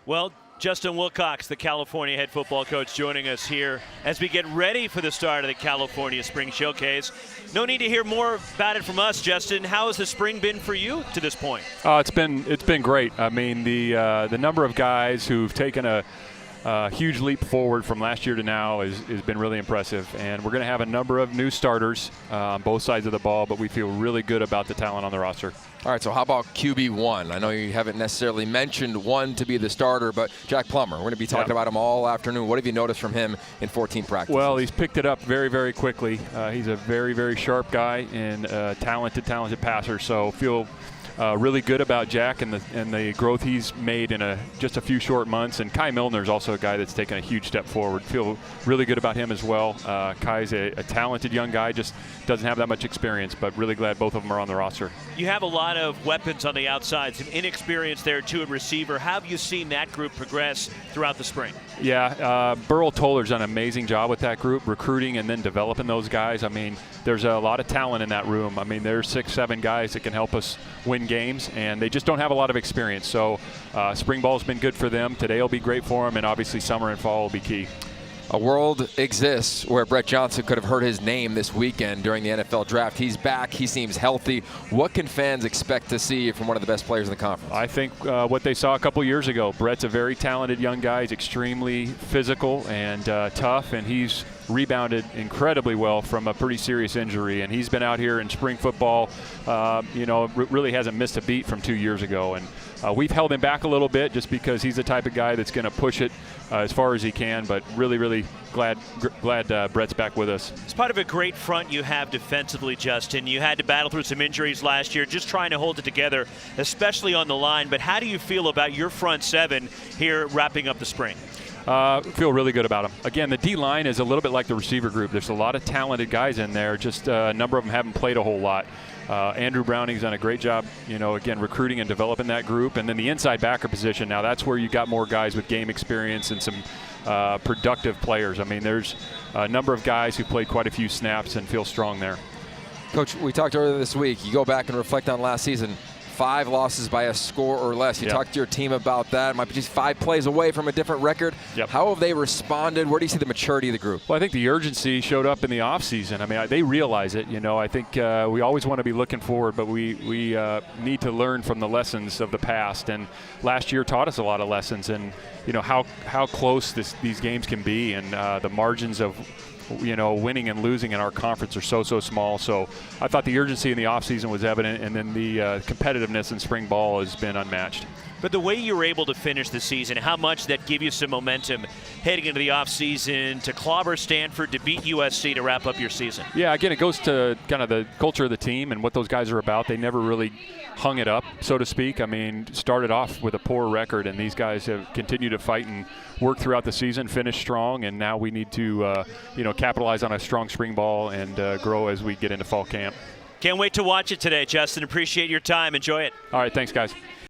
Well, Justin Wilcox, the California head football coach, joining us here as we get ready for the start of the California Spring Showcase. No need to hear more about it from us, Justin. How has the spring been for you to this point? It's been great. I mean, the number of guys who've taken a huge leap forward from last year to now has been really impressive. And we're going to have a number of new starters on both sides of the ball, but we feel really good about the talent on the roster. All right, so how about QB1? I know you haven't necessarily mentioned one to be the starter, but Jack Plummer, we're going to be talking about him all afternoon. What have you noticed from him in 14 practices? Well, he's picked it up very, very quickly. He's a very, very sharp guy and talented passer, so feel really good about Jack and the growth he's made in just a few short months. And Kai Milner's also a guy that's taken a huge step forward. Feel really good about him as well. Kai's a talented young guy, just doesn't have that much experience, but really glad both of them are on the roster. You have a lot of weapons on the outside, some inexperience there too at receiver. How have you seen that group progress throughout the spring? Yeah, Burl Toller's done an amazing job with that group, recruiting and then developing those guys. I mean, there's a lot of talent in that room. I mean, there's 6, 7 guys that can help us win games, and they just don't have a lot of experience. So spring ball's been good for them. Today will be great for them, and obviously summer and fall will be key. A world exists where Brett Johnson could have heard his name this weekend during the NFL draft. He's back. He seems healthy. What can fans expect to see from one of the best players in the conference? I think what they saw a couple years ago. Brett's a very talented young guy. He's extremely physical and tough, and he's rebounded incredibly well from a pretty serious injury. And he's been out here in spring football, really hasn't missed a beat from 2 years ago. And we've held him back a little bit just because he's the type of guy that's going to push it as far as he can, but really glad Brett's back with us. It's part of a great front you have defensively, Justin. You had to battle through some injuries last year, just trying to hold it together, especially on the line. But how do you feel about your front seven here wrapping up the spring? Feel really good about them. Again, the D-line is a little bit like the receiver group. There's a lot of talented guys in there, just a number of them haven't played a whole lot. Andrew Browning's done a great job, again, recruiting and developing that group. And then the inside backer position, now that's where you got more guys with game experience and some productive players. I mean, there's a number of guys who played quite a few snaps and feel strong there. Coach, we talked earlier this week. You go back and reflect on last season. 5 losses by a score or less. You talked to your team about that. Might be just 5 plays away from a different record. Yep. How have they responded? Where do you see the maturity of the group? Well, I think the urgency showed up in the offseason. I mean, they realize it. I think we always want to be looking forward, but we need to learn from the lessons of the past. And last year taught us a lot of lessons, and how close these games can be, and the margins of winning and losing in our conference are so small. So I thought the urgency in the offseason was evident, and then the competitiveness in spring ball has been unmatched. But the way you were able to finish the season, how much that give you some momentum heading into the offseason to clobber Stanford, to beat USC to wrap up your season? Yeah, again, it goes to kind of the culture of the team and what those guys are about. They never really hung it up, so to speak. I mean, started off with a poor record, and these guys have continued to fight and work throughout the season, finish strong, and now we need to, capitalize on a strong spring ball and grow as we get into fall camp. Can't wait to watch it today, Justin. Appreciate your time. Enjoy it. All right, thanks, guys.